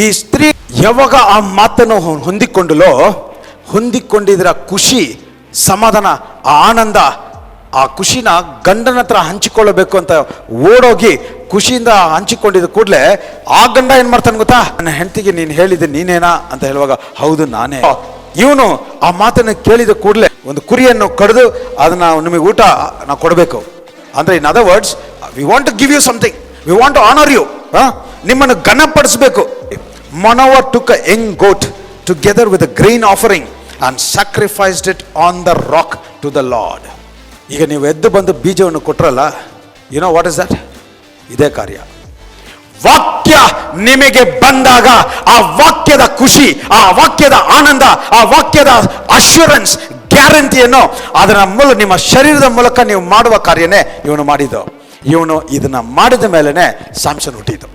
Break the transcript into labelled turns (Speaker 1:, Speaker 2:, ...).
Speaker 1: ಈ ಸ್ತ್ರೀ ಯಾವಾಗ ಆ ಮಾತನ್ನು ಹೊಂದಿಕೊಂಡಿದ್ರ ಖುಷಿ, ಸಮಾಧಾನ, ಆ ಆನಂದ, ಆ ಖುಷಿನ ಗಂಡನ ಹತ್ರ ಹಂಚಿಕೊಳ್ಳಬೇಕು ಅಂತ ಓಡೋಗಿ ಖುಷಿಯಿಂದ ಹಂಚಿಕೊಂಡಿದ್ದ ಕೂಡಲೇ ಆ ಗಂಡ ಏನ್ ಮಾಡ್ತಾನೆ ಗೊತ್ತಾ, ನನ್ನ ಹೆಂಡತಿಗೆ ನೀನು ಹೇಳಿದ್ದೆ ನೀನೇನಾ ಅಂತ ಹೇಳುವಾಗ ಹೌದು ನಾನೇ. ಇವನು ಆ ಮಾತನ್ನು ಕೇಳಿದ ಕೂಡಲೇ ಒಂದು ಕುರಿಯನ್ನು ಕಡಿದು ಅದನ್ನ ನಿಮಗೆ ಊಟ ನಾವು ಕೊಡಬೇಕು ಅಂದ್ರೆ, in other words, we want to give you something, we want to honour you, ನಿಮ್ಮನ್ನು ಘನಪಡಿಸಬೇಕು. Manoah took a young goat together with a grain offering and sacrificed it on the rock to the Lord. ಈಗ ನೀವು ಎದ್ದು ಬಂದು ಬೀಜವನ್ನು ಕೊಟ್ರಲ್ಲ, you know what is that? ಇದೇ ಕಾರ್ಯ. ವಾಕ್ಯ ನಿಮಗೆ ಬಂದಾಗ ಆ ವಾಕ್ಯದ ಖುಷಿ, ಆ ವಾಕ್ಯದ ಆನಂದ, ಆ ವಾಕ್ಯದ ಅಶ್ಯೂರೆನ್ಸ್, ಗ್ಯಾರಂಟಿಯನ್ನು ಅದರ ಮೂಲಕ ನಿಮ್ಮ ಶರೀರದ ಮೂಲಕ ನೀವು ಮಾಡುವ ಕಾರ್ಯನೇ ಇವನು ಮಾಡಿದ್ದು. ಇವನು ಇದನ್ನ ಮಾಡಿದ ಮೇಲೆನೆ ಸಾಮ್ಸನ್ ಹುಟ್ಟಿದ್ದು.